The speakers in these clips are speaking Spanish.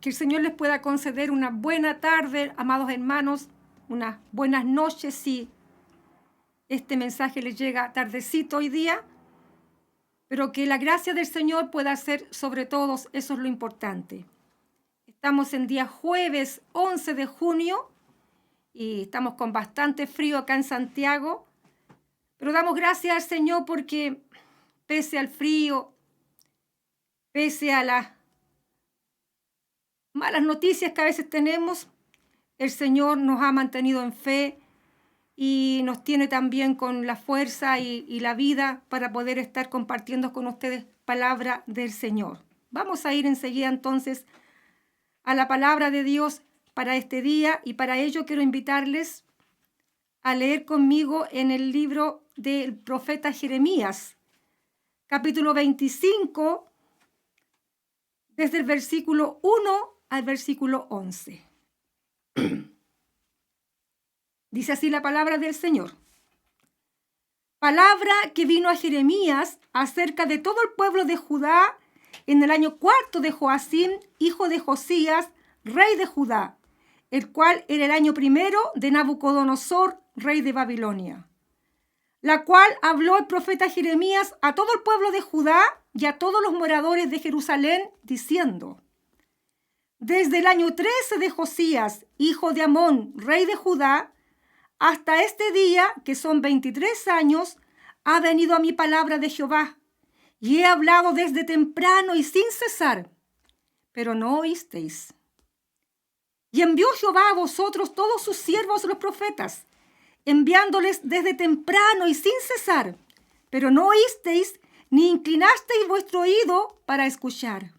Que el Señor les pueda conceder una buena tarde, amados hermanos, unas buenas noches si este mensaje les llega tardecito hoy día, pero que la gracia del Señor pueda ser sobre todos, eso es lo importante. Estamos en día jueves 11 de junio y estamos con bastante frío acá en Santiago, pero damos gracias al Señor porque pese al frío, pese a las malas noticias que a veces tenemos, el Señor nos ha mantenido en fe y nos tiene también con la fuerza y la vida para poder estar compartiendo con ustedes palabra del Señor. Vamos a ir enseguida entonces a la palabra de Dios para este día y para ello quiero invitarles a leer conmigo en el libro del profeta Jeremías, capítulo 25, desde el versículo 1 al versículo 11. Dice así la palabra del Señor. Palabra que vino a Jeremías acerca de todo el pueblo de Judá en el año 4 de Joacim, hijo de Josías, rey de Judá, el cual era el año 1 de Nabucodonosor, rey de Babilonia, la cual habló el profeta Jeremías a todo el pueblo de Judá y a todos los moradores de Jerusalén, diciendo: desde el año 13 de Josías, hijo de Amón, rey de Judá, hasta este día, que son 23 años, ha venido a mi palabra de Jehová, y he hablado desde temprano y sin cesar, pero no oísteis. Y envió Jehová a vosotros todos sus siervos los profetas, enviándoles desde temprano y sin cesar, pero no oísteis ni inclinasteis vuestro oído para escuchar.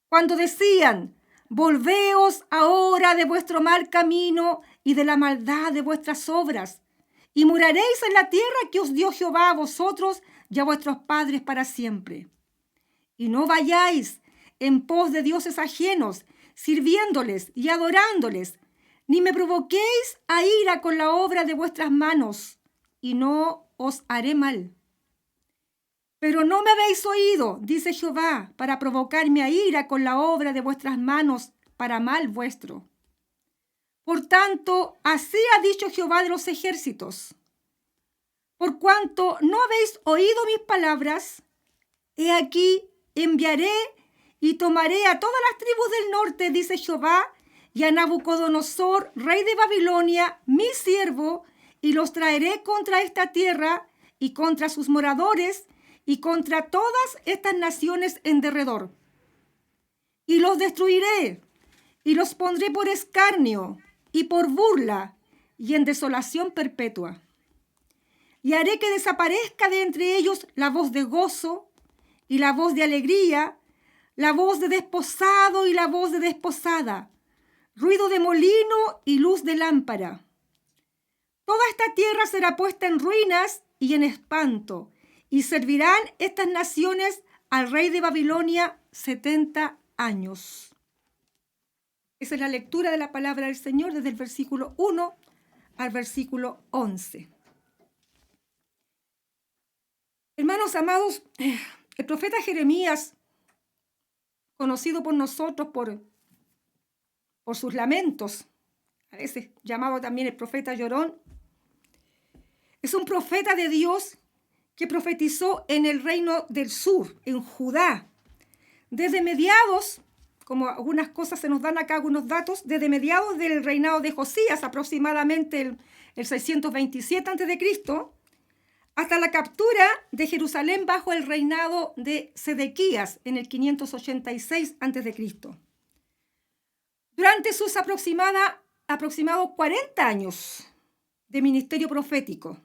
Cuando decían: volveos ahora de vuestro mal camino y de la maldad de vuestras obras, y moraréis en la tierra que os dio Jehová a vosotros y a vuestros padres para siempre. Y no vayáis en pos de dioses ajenos, sirviéndoles y adorándoles, ni me provoquéis a ira con la obra de vuestras manos, y no os haré mal. Pero no me habéis oído, dice Jehová, para provocarme a ira con la obra de vuestras manos, para mal vuestro. Por tanto, así ha dicho Jehová de los ejércitos: por cuanto no habéis oído mis palabras, he aquí enviaré y tomaré a todas las tribus del norte, dice Jehová, y a Nabucodonosor, rey de Babilonia, mi siervo, y los traeré contra esta tierra y contra sus moradores, y contra todas estas naciones en derredor. Y los destruiré, y los pondré por escarnio, y por burla, y en desolación perpetua. Y haré que desaparezca de entre ellos la voz de gozo, y la voz de alegría, la voz de desposado y la voz de desposada, ruido de molino y luz de lámpara. Toda esta tierra será puesta en ruinas y en espanto, y servirán estas naciones al rey de Babilonia 70 años. Esa es la lectura de la palabra del Señor desde el versículo 1 al versículo 11. Hermanos amados, el profeta Jeremías, conocido por nosotros por sus lamentos, a veces llamado también el profeta llorón, es un profeta de Dios que profetizó en el reino del sur, en Judá, desde mediados, como algunas cosas se nos dan acá, algunos datos, desde mediados del reinado de Josías, aproximadamente el 627 a.C., hasta la captura de Jerusalén bajo el reinado de Sedequías en el 586 a.C. Durante sus aproximados 40 años de ministerio profético,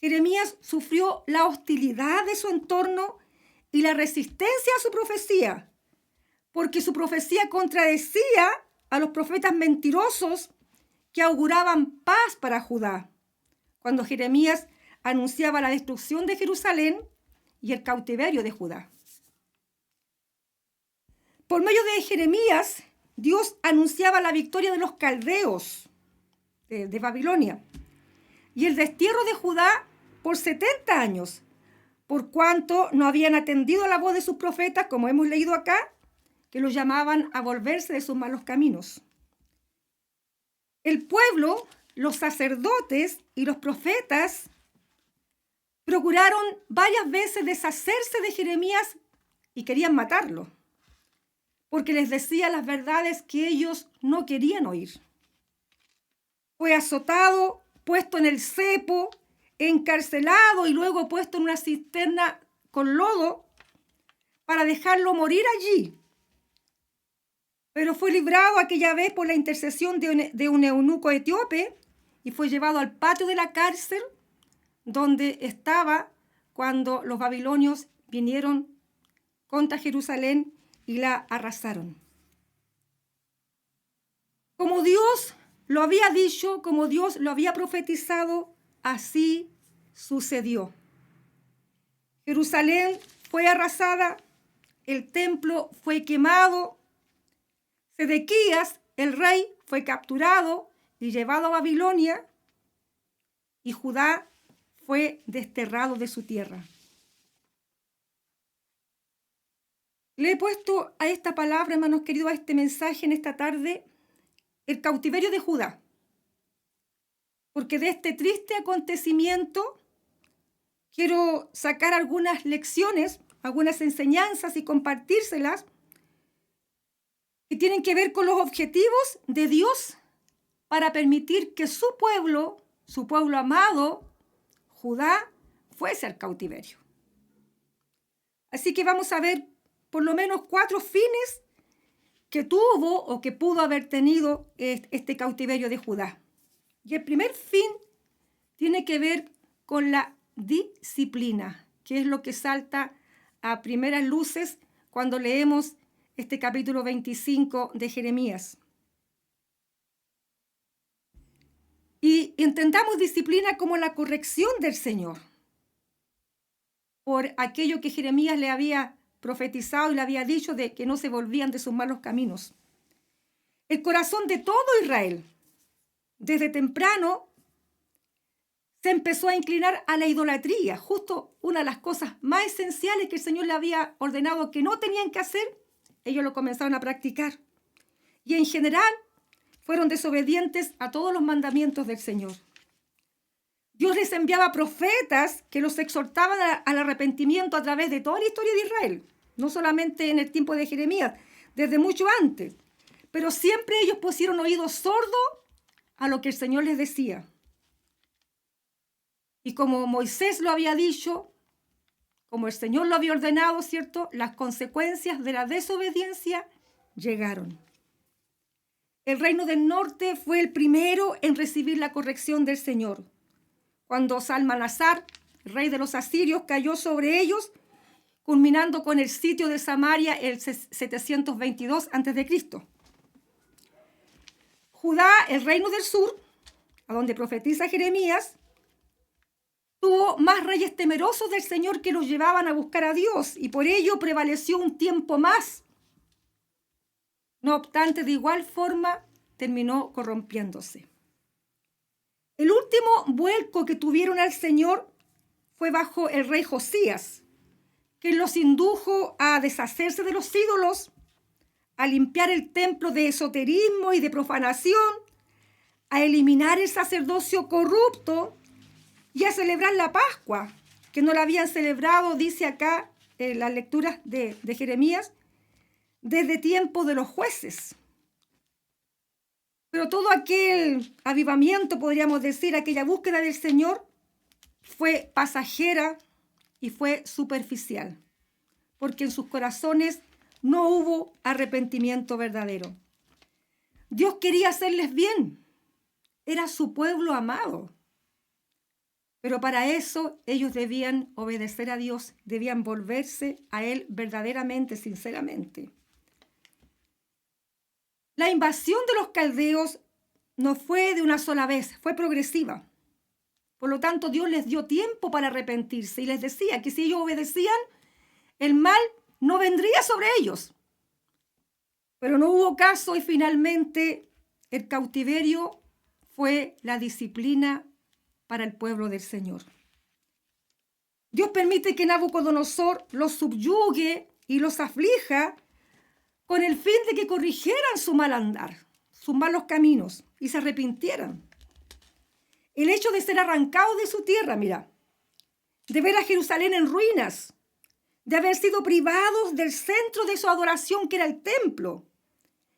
Jeremías sufrió la hostilidad de su entorno y la resistencia a su profecía, porque su profecía contradecía a los profetas mentirosos que auguraban paz para Judá, cuando Jeremías anunciaba la destrucción de Jerusalén y el cautiverio de Judá. Por medio de Jeremías, Dios anunciaba la victoria de los caldeos de Babilonia y el destierro de Judá por 70 años, por cuanto no habían atendido a la voz de sus profetas, como hemos leído acá, que los llamaban a volverse de sus malos caminos. El pueblo, los sacerdotes y los profetas procuraron varias veces deshacerse de Jeremías y querían matarlo, porque les decía las verdades que ellos no querían oír. Fue azotado, puesto en el cepo, encarcelado y luego puesto en una cisterna con lodo para dejarlo morir allí. Pero fue librado aquella vez por la intercesión de un eunuco etíope y fue llevado al patio de la cárcel donde estaba cuando los babilonios vinieron contra Jerusalén y la arrasaron. Como Dios lo había dicho, como Dios lo había profetizado, así sucedió. Jerusalén fue arrasada, el templo fue quemado, Sedequías, el rey, fue capturado y llevado a Babilonia, y Judá fue desterrado de su tierra. Le he puesto a esta palabra, hermanos queridos, a este mensaje en esta tarde, el cautiverio de Judá. Porque de este triste acontecimiento quiero sacar algunas lecciones, algunas enseñanzas y compartírselas que tienen que ver con los objetivos de Dios para permitir que su pueblo amado, Judá, fuese al cautiverio. Así que vamos a ver por lo menos 4 fines que tuvo o que pudo haber tenido este cautiverio de Judá. Y el primer fin tiene que ver con la disciplina, que es lo que salta a primeras luces cuando leemos este capítulo 25 de Jeremías. Y entendamos disciplina como la corrección del Señor por aquello que Jeremías le había profetizado y le había dicho de que no se volvían de sus malos caminos. El corazón de todo Israel, desde temprano, se empezó a inclinar a la idolatría, justo una de las cosas más esenciales que el Señor le había ordenado que no tenían que hacer, ellos lo comenzaron a practicar. Y en general fueron desobedientes a todos los mandamientos del Señor. Dios les enviaba profetas que los exhortaban al arrepentimiento a través de toda la historia de Israel, no solamente en el tiempo de Jeremías, desde mucho antes. Pero siempre ellos pusieron oídos sordos a lo que el Señor les decía. Y como Moisés lo había dicho, como el Señor lo había ordenado, ¿cierto? Las consecuencias de la desobediencia llegaron. El reino del norte fue el primero en recibir la corrección del Señor. Cuando Salmanasar, rey de los asirios, cayó sobre ellos, culminando con el sitio de Samaria el 722 a.C. Judá, el reino del sur, a donde profetiza Jeremías, tuvo más reyes temerosos del Señor que los llevaban a buscar a Dios, y por ello prevaleció un tiempo más. No obstante, de igual forma, terminó corrompiéndose. El último vuelco que tuvieron al Señor fue bajo el rey Josías, que los indujo a deshacerse de los ídolos, a limpiar el templo de esoterismo y de profanación, a eliminar el sacerdocio corrupto y a celebrar la Pascua, que no la habían celebrado, dice acá en las lecturas de Jeremías, desde tiempo de los jueces. Pero todo aquel avivamiento, podríamos decir, aquella búsqueda del Señor, fue pasajera y fue superficial, porque en sus corazones no hubo arrepentimiento verdadero. Dios quería hacerles bien, era su pueblo amado, pero para eso ellos debían obedecer a Dios, debían volverse a Él verdaderamente, sinceramente. La invasión de los caldeos no fue de una sola vez, fue progresiva. Por lo tanto, Dios les dio tiempo para arrepentirse y les decía que si ellos obedecían, el mal no vendría sobre ellos. Pero no hubo caso y finalmente el cautiverio fue la disciplina para el pueblo del Señor. Dios permite que Nabucodonosor los subyugue y los aflija con el fin de que corrigieran su mal andar, sus malos caminos, y se arrepintieran. El hecho de ser arrancados de su tierra, mira, de ver a Jerusalén en ruinas, de haber sido privados del centro de su adoración, que era el templo,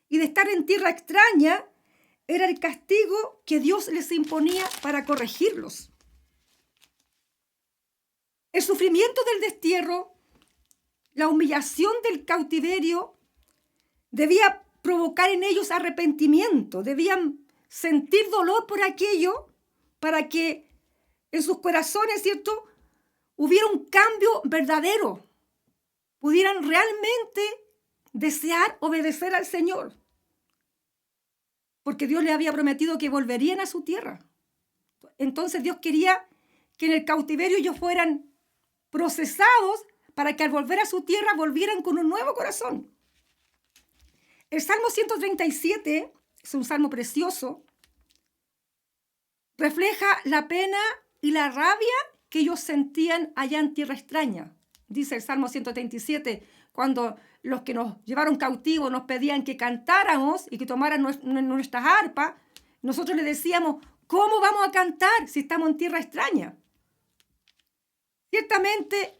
y de estar en tierra extraña, era el castigo que Dios les imponía para corregirlos. El sufrimiento del destierro, la humillación del cautiverio, debía provocar en ellos arrepentimiento, debían sentir dolor por aquello para que en sus corazones, ¿cierto?, hubiera un cambio verdadero, pudieran realmente desear obedecer al Señor, porque Dios les había prometido que volverían a su tierra. Entonces Dios quería que en el cautiverio ellos fueran procesados para que al volver a su tierra volvieran con un nuevo corazón. El Salmo 137 es un salmo precioso. Refleja la pena y la rabia que ellos sentían allá en tierra extraña. Dice el Salmo 137, cuando los que nos llevaron cautivos nos pedían que cantáramos y que tomaran nuestras arpas, nosotros les decíamos, ¿cómo vamos a cantar si estamos en tierra extraña? Ciertamente,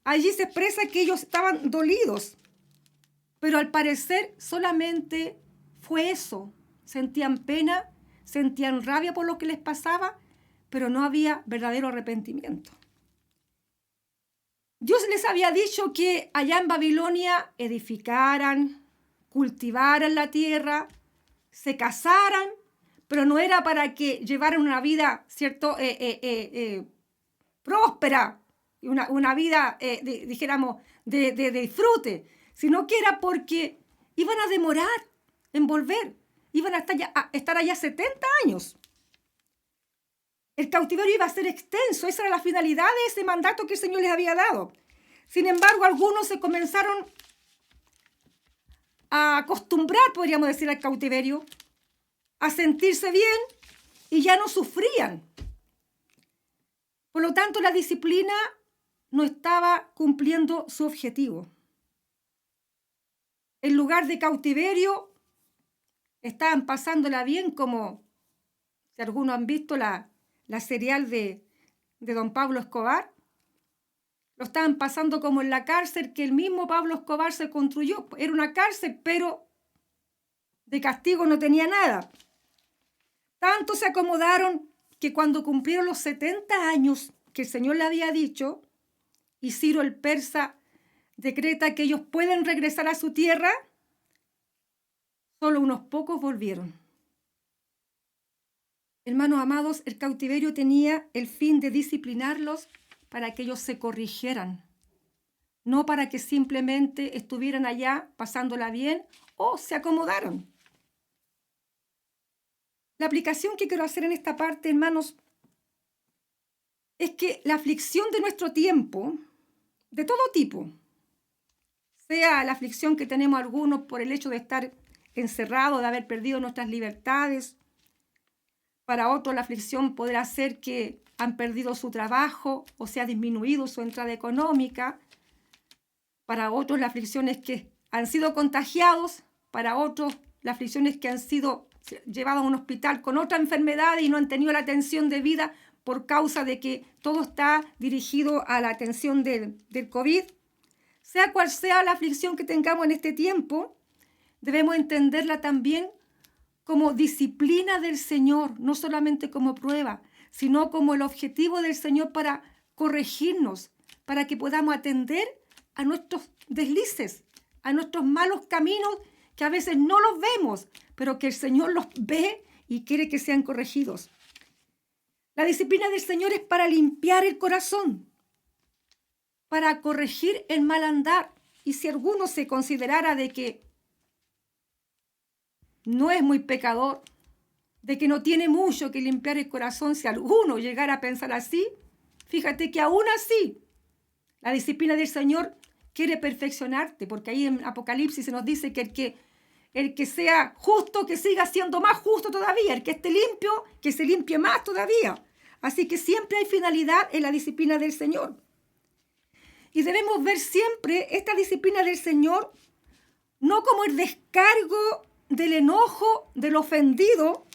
allí se expresa que ellos estaban dolidos, pero al parecer solamente fue eso. Sentían pena, sentían rabia por lo que les pasaba, pero no había verdadero arrepentimiento. Dios les había dicho que allá en Babilonia edificaran, cultivaran la tierra, se casaran, pero no era para que llevaran una vida, ¿cierto?, próspera, una vida, dijéramos, de disfrute, sino que era porque iban a demorar en volver, iban a estar allá 70 años. El cautiverio iba a ser extenso, esa era la finalidad de ese mandato que el Señor les había dado. Sin embargo, algunos se comenzaron a acostumbrar, podríamos decir, al cautiverio, a sentirse bien y ya no sufrían. Por lo tanto, la disciplina no estaba cumpliendo su objetivo. En lugar de cautiverio, estaban pasándola bien, como si algunos han visto la serial de don Pablo Escobar. Lo estaban pasando como en la cárcel que el mismo Pablo Escobar se construyó. Era una cárcel, pero de castigo no tenía nada. Tanto se acomodaron que cuando cumplieron los 70 años que el Señor le había dicho, y Ciro el persa decreta que ellos pueden regresar a su tierra, solo unos pocos volvieron. Hermanos amados, el cautiverio tenía el fin de disciplinarlos para que ellos se corrigieran, no para que simplemente estuvieran allá pasándola bien o se acomodaran. La aplicación que quiero hacer en esta parte, hermanos, es que la aflicción de nuestro tiempo, de todo tipo, sea la aflicción que tenemos algunos por el hecho de estar encerrados, de haber perdido nuestras libertades, para otros la aflicción podrá ser que han perdido su trabajo o se ha disminuido su entrada económica. Para otros la aflicción es que han sido contagiados. Para otros la aflicción es que han sido llevados a un hospital con otra enfermedad y no han tenido la atención debida por causa de que todo está dirigido a la atención del COVID. Sea cual sea la aflicción que tengamos en este tiempo, debemos entenderla también como disciplina del Señor, no solamente como prueba, sino como el objetivo del Señor para corregirnos, para que podamos atender a nuestros deslices, a nuestros malos caminos que a veces no los vemos, pero que el Señor los ve y quiere que sean corregidos. La disciplina del Señor es para limpiar el corazón, para corregir el mal andar. Y si alguno se considerara de que no es muy pecador, de que no tiene mucho que limpiar el corazón, si alguno llegara a pensar así, fíjate que aún así la disciplina del Señor quiere perfeccionarte, porque ahí en Apocalipsis se nos dice que el que sea justo, que siga siendo más justo todavía, el que esté limpio, que se limpie más todavía. Así que siempre hay finalidad en la disciplina del Señor. Y debemos ver siempre esta disciplina del Señor no como el descargo del enojo del ofendido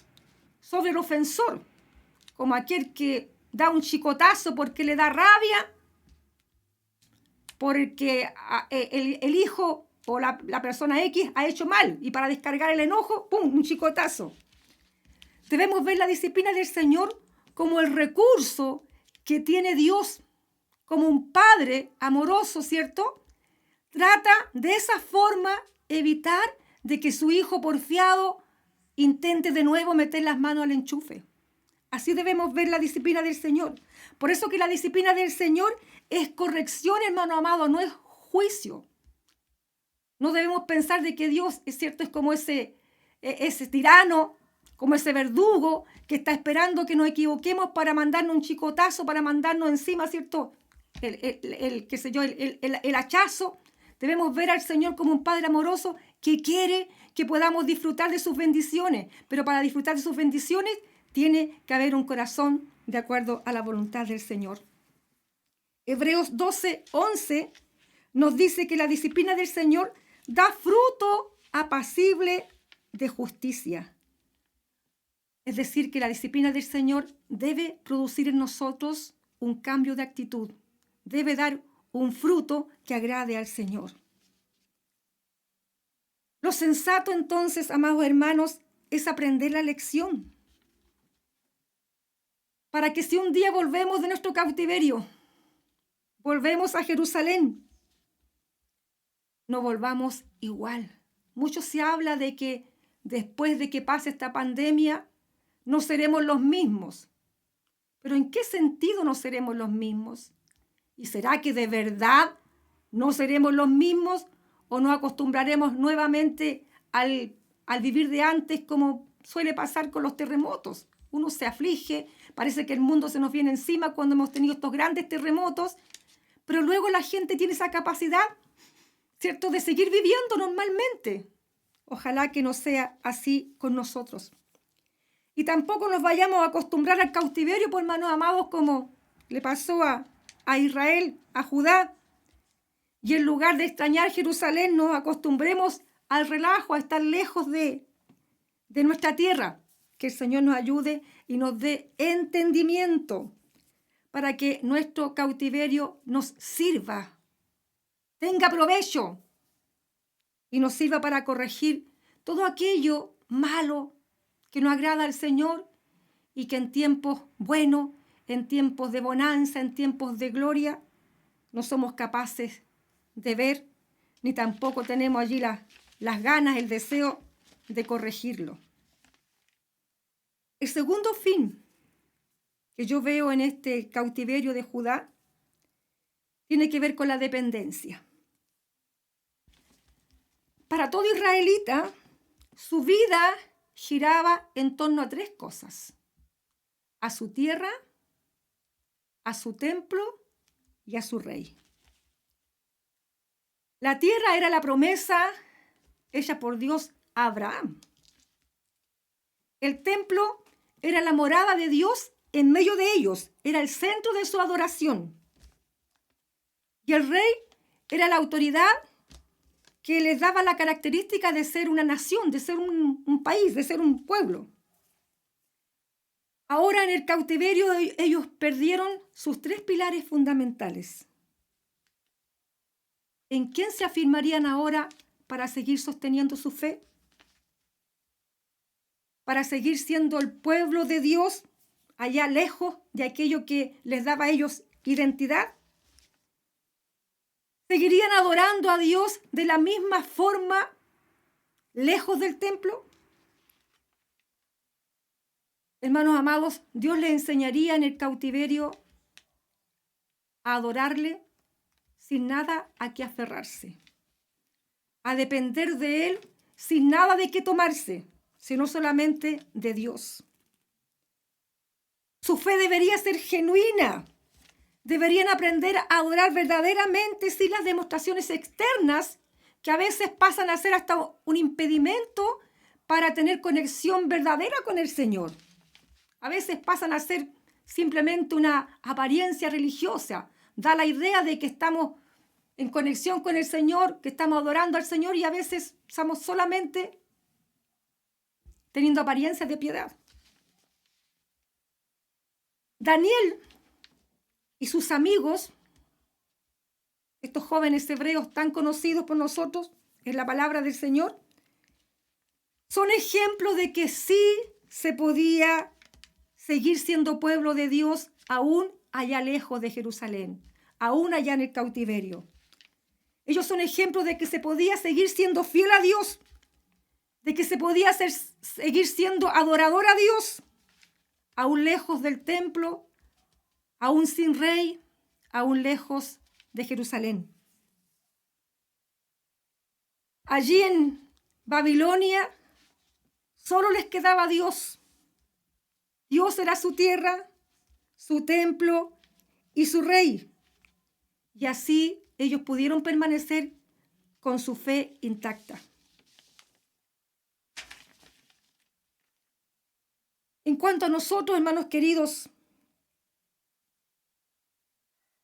sobre el ofensor, como aquel que da un chicotazo porque le da rabia, porque el hijo o la persona X ha hecho mal, y para descargar el enojo, ¡pum!, un chicotazo. Debemos ver la disciplina del Señor como el recurso que tiene Dios, como un padre amoroso, ¿cierto? Trata de esa forma evitar de que su hijo porfiado intente de nuevo meter las manos al enchufe. Así debemos ver la disciplina del Señor. Por eso que la disciplina del Señor es corrección, hermano amado, no es juicio. No debemos pensar de que Dios, es cierto, es como ese tirano, como ese verdugo que está esperando que nos equivoquemos para mandarnos un chicotazo, para mandarnos encima, ¿cierto? El hachazo. Debemos ver al Señor como un Padre amoroso que quiere que podamos disfrutar de sus bendiciones. Pero para disfrutar de sus bendiciones tiene que haber un corazón de acuerdo a la voluntad del Señor. Hebreos 12:11 nos dice que la disciplina del Señor da fruto apacible de justicia. Es decir, que la disciplina del Señor debe producir en nosotros un cambio de actitud. Debe dar un fruto que agrade al Señor. Lo sensato entonces, amados hermanos, es aprender la lección. Para que si un día volvemos de nuestro cautiverio, volvemos a Jerusalén, no volvamos igual. Mucho se habla de que después de que pase esta pandemia, no seremos los mismos. Pero ¿en qué sentido no seremos los mismos? ¿Y será que de verdad no seremos los mismos o nos acostumbraremos nuevamente al vivir de antes, como suele pasar con los terremotos? Uno se aflige, parece que el mundo se nos viene encima cuando hemos tenido estos grandes terremotos, pero luego la gente tiene esa capacidad, ¿cierto?, de seguir viviendo normalmente. Ojalá que no sea así con nosotros. Y tampoco nos vayamos a acostumbrar al cautiverio, por hermanos amados, como le pasó a Israel, a Judá. Y en lugar de extrañar Jerusalén, nos acostumbremos al relajo, a estar lejos de nuestra tierra. Que el Señor nos ayude y nos dé entendimiento para que nuestro cautiverio nos sirva, tenga provecho y nos sirva para corregir todo aquello malo que no agrada al Señor, y que en tiempos buenos, en tiempos de bonanza, en tiempos de gloria, no somos capaces de ver, ni tampoco tenemos allí las ganas, el deseo de corregirlo. El segundo fin que yo veo en este cautiverio de Judá tiene que ver con la dependencia. Para todo israelita, su vida giraba en torno a tres cosas: a su tierra, a su templo y a su rey. La tierra era la promesa hecha por Dios a Abraham. El templo era la morada de Dios en medio de ellos, era el centro de su adoración. Y el rey era la autoridad que les daba la característica de ser una nación, de ser un país, de ser un pueblo. Ahora en el cautiverio ellos perdieron sus tres pilares fundamentales. ¿En quién se afirmarían ahora para seguir sosteniendo su fe? ¿Para seguir siendo el pueblo de Dios allá lejos de aquello que les daba a ellos identidad? ¿Seguirían adorando a Dios de la misma forma lejos del templo? Hermanos amados, Dios les enseñaría en el cautiverio a adorarle sin nada a qué aferrarse, a depender de Él sin nada de qué tomarse, sino solamente de Dios. Su fe debería ser genuina. Deberían aprender a adorar verdaderamente sin las demostraciones externas que a veces pasan a ser hasta un impedimento para tener conexión verdadera con el Señor. A veces pasan a ser simplemente una apariencia religiosa. Da la idea de que estamos en conexión con el Señor, que estamos adorando al Señor y a veces estamos solamente teniendo apariencias de piedad. Daniel y sus amigos, estos jóvenes hebreos tan conocidos por nosotros en la palabra del Señor, son ejemplos de que sí se podía seguir siendo pueblo de Dios aún allá lejos de Jerusalén, aún allá en el cautiverio. Ellos son ejemplos de que se podía seguir siendo fiel a Dios, de que se podía seguir siendo adorador a Dios, aún lejos del templo, aún sin rey, aún lejos de Jerusalén. Allí en Babilonia solo les quedaba Dios. Dios era su tierra, su templo y su rey. Y así ellos pudieron permanecer con su fe intacta. En cuanto a nosotros, hermanos queridos,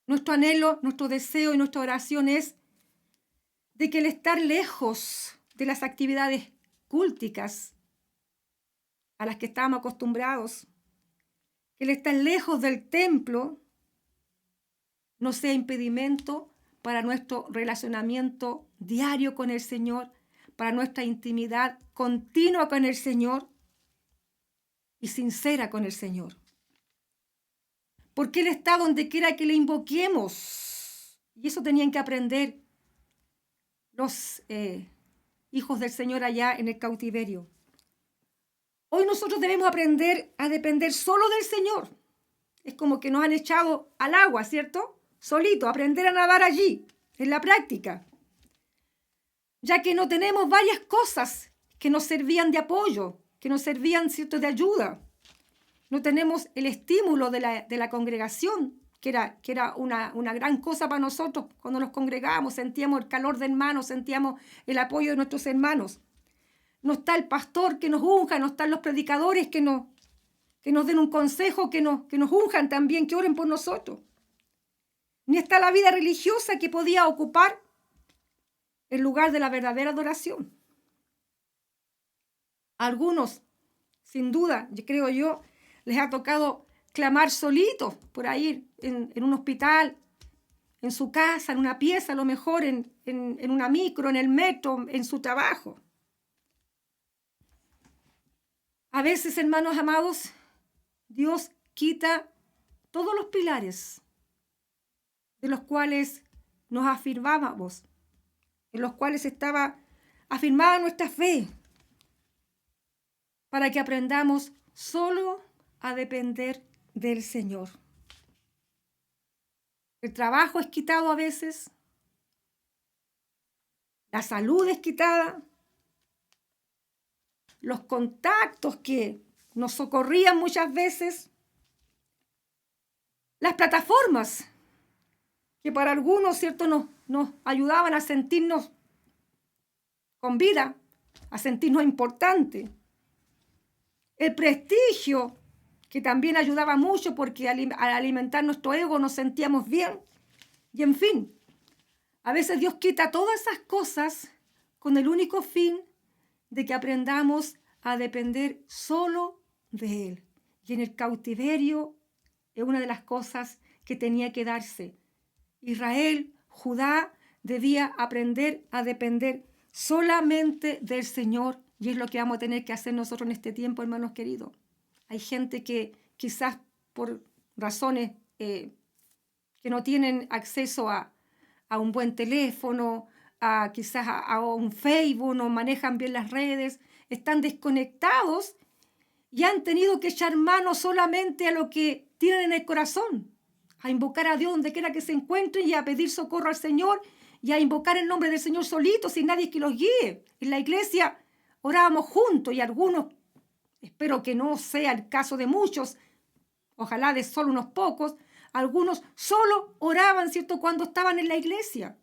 nuestro anhelo, nuestro deseo y nuestra oración es de que el estar lejos de las actividades cúlticas a las que estábamos acostumbrados, que el estar lejos del templo no sea impedimento para nuestro relacionamiento diario con el Señor, para nuestra intimidad continua con el Señor y sincera con el Señor. Porque Él está donde quiera que le invoquemos. Y eso tenían que aprender los hijos del Señor allá en el cautiverio. Hoy nosotros debemos aprender a depender solo del Señor. Es como que nos han echado al agua, ¿cierto? Solito, aprender a nadar allí, en la práctica. Ya que no tenemos varias cosas que nos servían de apoyo, que nos servían, ¿cierto?, de ayuda. No tenemos el estímulo de la congregación, que era una gran cosa para nosotros. Cuando nos congregábamos sentíamos el calor de hermanos, sentíamos el apoyo de nuestros hermanos. No está el pastor que nos unja, no están los predicadores que nos den un consejo, que nos unjan también, que oren por nosotros. Ni está la vida religiosa que podía ocupar el lugar de la verdadera adoración. A algunos, sin duda, creo yo, les ha tocado clamar solitos por ahí en un hospital, en su casa, en una pieza, a lo mejor en una micro, en el metro, en su trabajo. A veces, hermanos amados, Dios quita todos los pilares de los cuales nos afirmábamos, en los cuales estaba afirmada nuestra fe, para que aprendamos solo a depender del Señor. El trabajo es quitado a veces, la salud es quitada, los contactos que nos socorrían muchas veces, las plataformas que para algunos, ¿cierto?, nos ayudaban a sentirnos con vida, a sentirnos importantes. El prestigio, que también ayudaba mucho porque al alimentar nuestro ego nos sentíamos bien. Y en fin, a veces Dios quita todas esas cosas con el único fin de que aprendamos a depender solo de Él. Y en el cautiverio es una de las cosas que tenía que darse. Israel, Judá, debía aprender a depender solamente del Señor. Y es lo que vamos a tener que hacer nosotros en este tiempo, hermanos queridos. Hay gente que quizás por razones que no tienen acceso a un buen teléfono, quizás a un Facebook, no manejan bien las redes, están desconectados y han tenido que echar mano solamente a lo que tienen en el corazón, a invocar a Dios donde quiera que se encuentren y a pedir socorro al Señor y a invocar el nombre del Señor solito, sin nadie que los guíe. En la iglesia orábamos juntos y algunos, espero que no sea el caso de muchos, ojalá de solo unos pocos, algunos solo oraban, ¿cierto?, cuando estaban en la iglesia.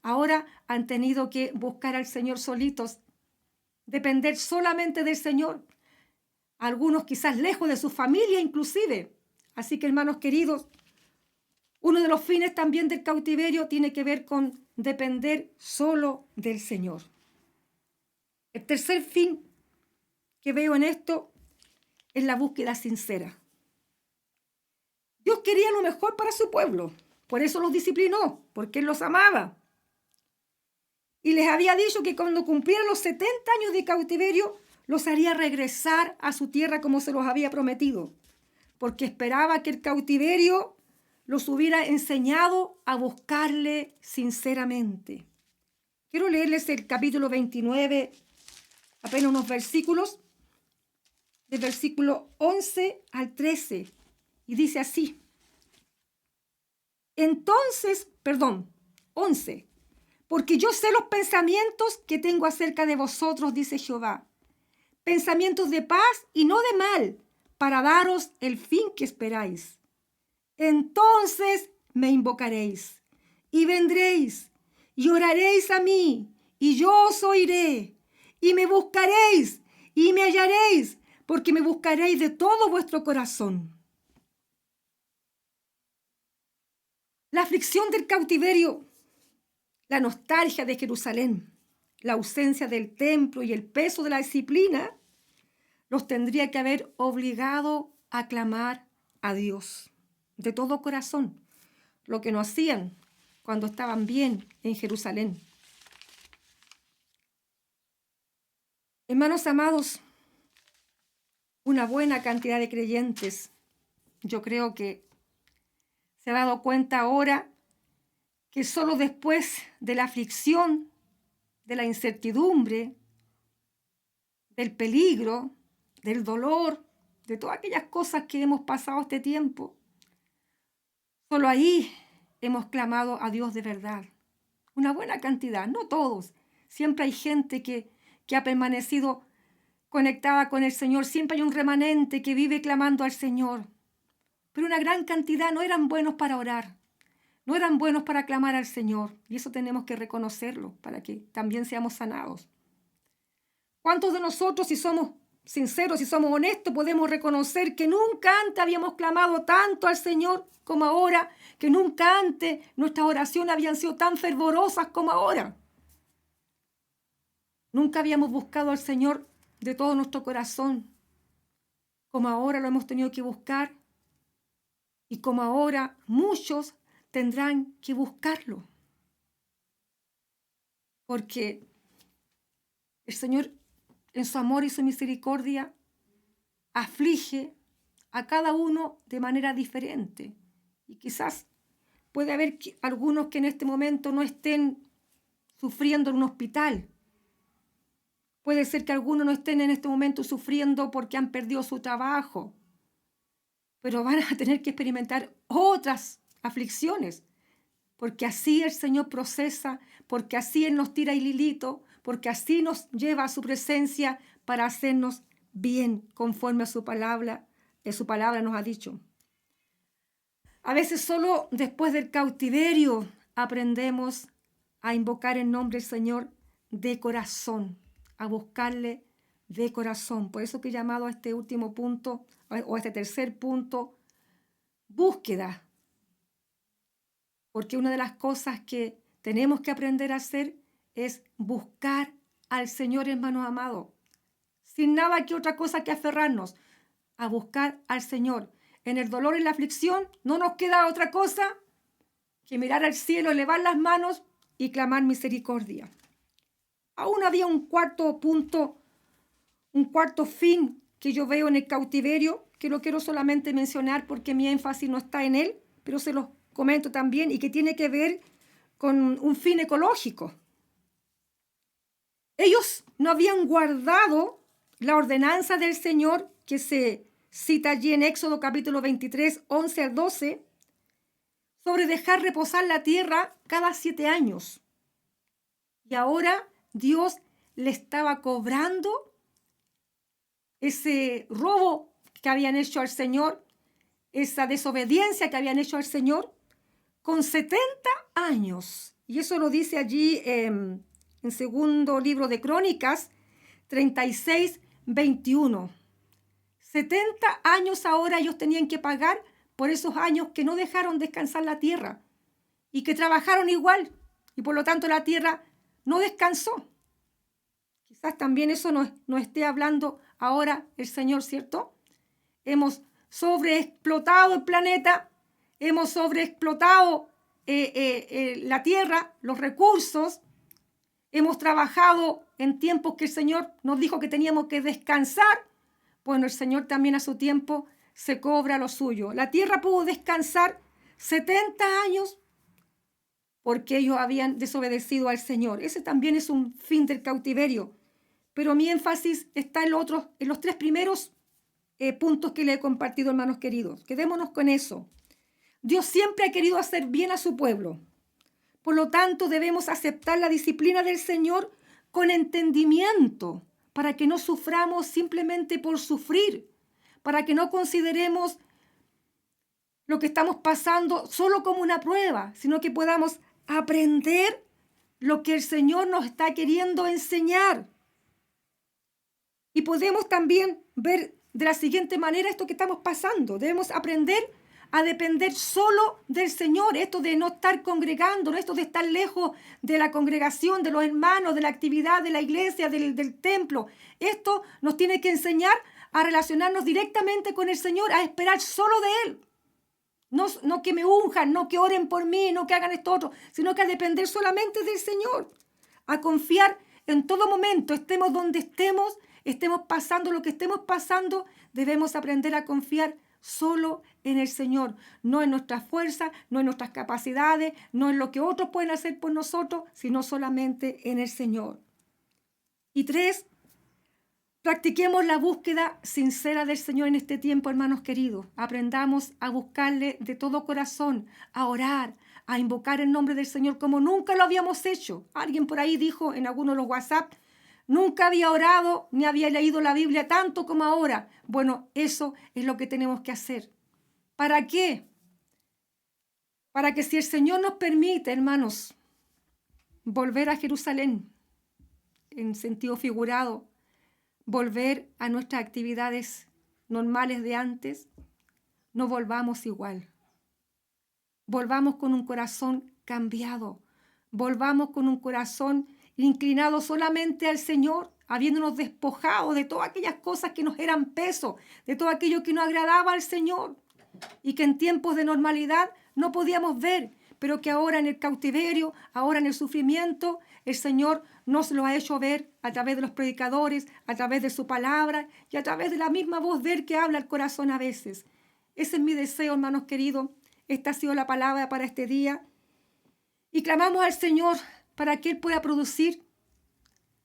Ahora han tenido que buscar al Señor solitos, depender solamente del Señor. Algunos quizás lejos de su familia inclusive. Así que, hermanos queridos, Uno de los fines también del cautiverio tiene que ver con depender solo del Señor. El tercer fin que veo en esto es la búsqueda sincera. Dios quería lo mejor para su pueblo, por eso los disciplinó, porque Él los amaba. Y les había dicho que cuando cumplieran los 70 años de cautiverio, los haría regresar a su tierra como se los había prometido, porque esperaba que el cautiverio los hubiera enseñado a buscarle sinceramente. Quiero leerles el capítulo 29, apenas unos versículos, del versículo 11 al 13, y dice así. 11. Porque yo sé los pensamientos que tengo acerca de vosotros, dice Jehová. Pensamientos de paz y no de mal, para daros el fin que esperáis. Entonces me invocaréis, y vendréis, y oraréis a mí, y yo os oiré, y me buscaréis, y me hallaréis, porque me buscaréis de todo vuestro corazón. La aflicción del cautiverio, la nostalgia de Jerusalén, la ausencia del templo y el peso de la disciplina los tendría que haber obligado a clamar a Dios de todo corazón, lo que no hacían cuando estaban bien en Jerusalén. Hermanos amados, una buena cantidad de creyentes, yo creo que se ha dado cuenta ahora que solo después de la aflicción, de la incertidumbre, del peligro, del dolor, de todas aquellas cosas que hemos pasado este tiempo, solo ahí hemos clamado a Dios de verdad. Una buena cantidad, no todos. Siempre hay gente que ha permanecido conectada con el Señor. Siempre hay un remanente que vive clamando al Señor. Pero una gran cantidad no eran buenos para orar. No eran buenos para clamar al Señor. Y eso tenemos que reconocerlo para que también seamos sanados. ¿Cuántos de nosotros, si somos sinceros, si somos honestos, podemos reconocer que nunca antes habíamos clamado tanto al Señor como ahora? Que nunca antes nuestras oraciones habían sido tan fervorosas como ahora. Nunca habíamos buscado al Señor de todo nuestro corazón, como ahora lo hemos tenido que buscar, y como ahora muchos tendrán que buscarlo. Porque el Señor, en su amor y su misericordia, aflige a cada uno de manera diferente. Y quizás puede haber algunos que en este momento no estén sufriendo en un hospital. Puede ser que algunos no estén en este momento sufriendo porque han perdido su trabajo, pero van a tener que experimentar otras aflicciones, porque así el Señor procesa, porque así Él nos tira el hilito, porque así nos lleva a su presencia para hacernos bien conforme a su palabra nos ha dicho. A veces solo después del cautiverio aprendemos a invocar el nombre del Señor de corazón, a buscarle de corazón. Por eso que he llamado a este último punto, o a este tercer punto, búsqueda. Porque una de las cosas que tenemos que aprender a hacer es buscar al Señor, hermanos amados. Sin nada que otra cosa que aferrarnos a buscar al Señor. En el dolor y la aflicción no nos queda otra cosa que mirar al cielo, elevar las manos y clamar misericordia. Aún había un cuarto punto, un cuarto fin que yo veo en el cautiverio, que lo quiero solamente mencionar porque mi énfasis no está en él, pero se los comento también, y que tiene que ver con un fin ecológico. Ellos no habían guardado la ordenanza del Señor que se cita allí en Éxodo capítulo 23, 11 al 12, sobre dejar reposar la tierra cada 7 años. Y ahora Dios le estaba cobrando ese robo que habían hecho al Señor, esa desobediencia que habían hecho al Señor, con 70 años. Y eso lo dice allí en segundo libro de Crónicas 36, 21. 70 años ahora ellos tenían que pagar por esos años que no dejaron descansar la tierra y que trabajaron igual y por lo tanto la tierra no descansó. Quizás también eso nos esté hablando ahora el Señor, ¿cierto? Hemos sobreexplotado el planeta, hemos sobreexplotado la tierra, los recursos, hemos trabajado en tiempos que el Señor nos dijo que teníamos que descansar. Bueno, el Señor también a su tiempo se cobra lo suyo. La tierra pudo descansar 70 años porque ellos habían desobedecido al Señor. Ese también es un fin del cautiverio. Pero mi énfasis está en los tres primeros puntos que le he compartido, hermanos queridos. Quedémonos con eso. Dios siempre ha querido hacer bien a su pueblo. Por lo tanto, debemos aceptar la disciplina del Señor con entendimiento, para que no suframos simplemente por sufrir, para que no consideremos lo que estamos pasando solo como una prueba, sino que podamos aprender lo que el Señor nos está queriendo enseñar. Y podemos también ver de la siguiente manera esto que estamos pasando. Debemos aprender a depender solo del Señor, esto de no estar congregando, esto de estar lejos de la congregación, de los hermanos, de la actividad de la iglesia, del templo. Esto nos tiene que enseñar a relacionarnos directamente con el Señor, a esperar solo de Él. No que me unjan, no que oren por mí, no que hagan esto otro, sino que a depender solamente del Señor, a confiar en todo momento, estemos donde estemos pasando lo que estemos pasando, debemos aprender a confiar solo en el Señor, no en nuestras fuerzas, no en nuestras capacidades, no en lo que otros pueden hacer por nosotros, sino solamente en el Señor. Y 3, practiquemos la búsqueda sincera del Señor en este tiempo, hermanos queridos. Aprendamos a buscarle de todo corazón, a orar, a invocar el nombre del Señor como nunca lo habíamos hecho. Alguien por ahí dijo en alguno de los WhatsApp, nunca había orado ni había leído la Biblia tanto como ahora. Bueno, eso es lo que tenemos que hacer. ¿Para qué? Para que si el Señor nos permite, hermanos, volver a Jerusalén, en sentido figurado, volver a nuestras actividades normales de antes, no volvamos igual. Volvamos con un corazón cambiado. Volvamos con un corazón inclinado solamente al Señor, habiéndonos despojado de todas aquellas cosas que nos eran peso, de todo aquello que no agradaba al Señor y que en tiempos de normalidad no podíamos ver, pero que ahora en el cautiverio, ahora en el sufrimiento, el Señor nos lo ha hecho ver a través de los predicadores, a través de su palabra y a través de la misma voz de Él que habla al corazón a veces. Ese es mi deseo, hermanos queridos. Esta ha sido la palabra para este día. Y clamamos al Señor para que Él pueda producir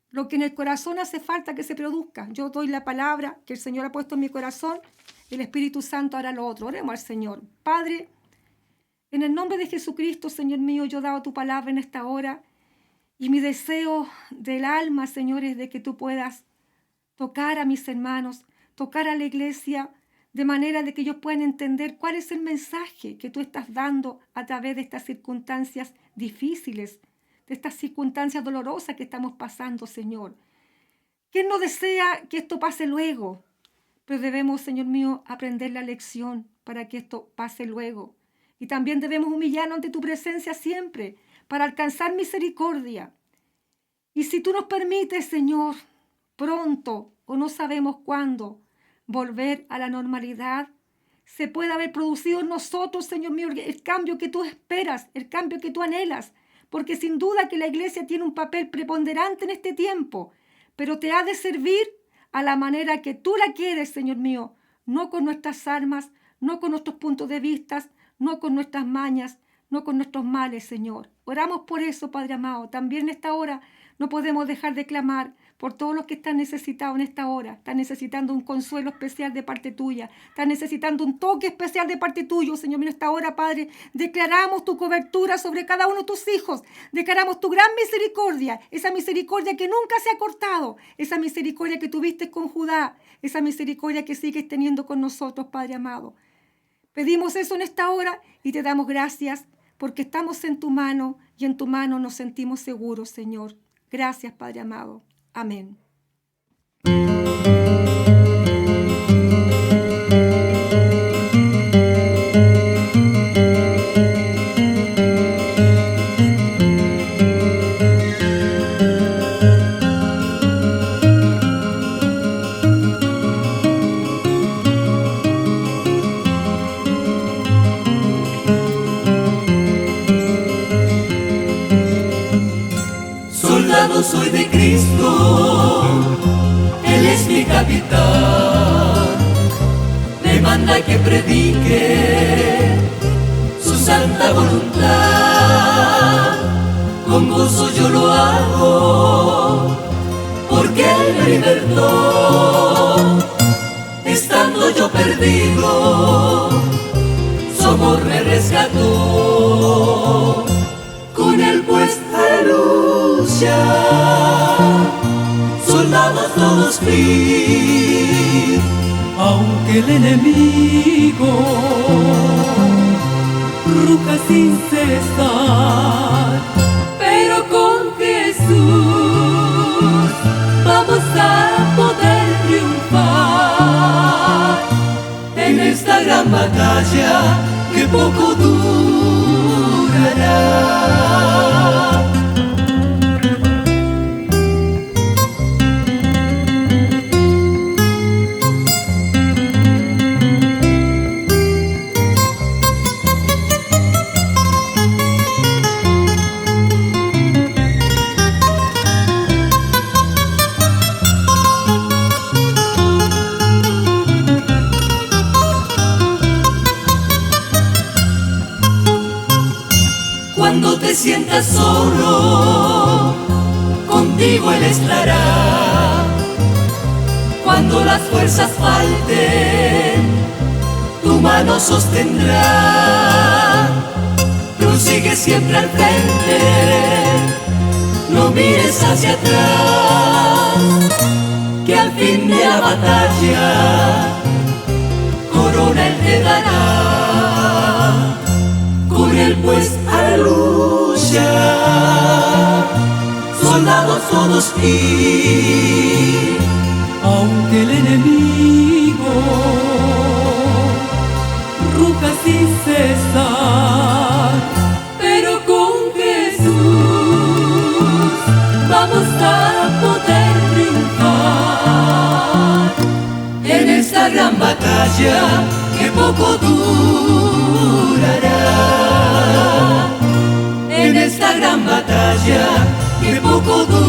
lo que en el corazón hace falta que se produzca. Yo doy la palabra que el Señor ha puesto en mi corazón, el Espíritu Santo hará lo otro. Oremos al Señor. Padre, en el nombre de Jesucristo, Señor mío, yo he dado tu palabra en esta hora y mi deseo del alma, Señor, es de que tú puedas tocar a mis hermanos, tocar a la iglesia, de manera de que ellos puedan entender cuál es el mensaje que tú estás dando a través de estas circunstancias difíciles, de estas circunstancias dolorosas que estamos pasando, Señor. ¿Quién no desea que esto pase luego? Pero debemos, Señor mío, aprender la lección para que esto pase luego. Y también debemos humillarnos ante tu presencia siempre para alcanzar misericordia. Y si tú nos permites, Señor, pronto o no sabemos cuándo, volver a la normalidad, se puede haber producido en nosotros, Señor mío, el cambio que tú esperas, el cambio que tú anhelas, porque sin duda que la iglesia tiene un papel preponderante en este tiempo, pero te ha de servir a la manera que tú la quieres, Señor mío, no con nuestras armas, no con nuestros puntos de vista, no con nuestras mañas, no con nuestros males, Señor. Oramos por eso, Padre amado. También en esta hora no podemos dejar de clamar por todos los que están necesitados en esta hora. Están necesitando un consuelo especial de parte tuya. Están necesitando un toque especial de parte tuyo, Señor. En esta hora, Padre, declaramos tu cobertura sobre cada uno de tus hijos. Declaramos tu gran misericordia. Esa misericordia que nunca se ha cortado. Esa misericordia que tuviste con Judá. Esa misericordia que sigues teniendo con nosotros, Padre amado. Pedimos eso en esta hora y te damos gracias porque estamos en tu mano y en tu mano nos sentimos seguros, Señor. Gracias, Padre amado. Amén. capitán me manda que predique su santa voluntad. Con gozo yo lo hago, porque Él me libertó. Estando yo perdido, su amor me rescató. Con Él pues, aleluya, soldados todos vi, aunque el enemigo ruja sin cesar, pero con Jesús vamos a poder triunfar en esta gran batalla que poco durará. Cuando te sientas solo, contigo Él estará. Cuando las fuerzas falten, tu mano sostendrá. Prosigue siempre al frente, no mires hacia atrás, que al fin de la batalla corona Él te dará. Con Él pues, aleluya, soldados todos y aunque el enemigo ruja sin cesar, pero con Jesús vamos a poder triunfar en esta gran batalla que poco durará. En esta gran batalla que poco durará.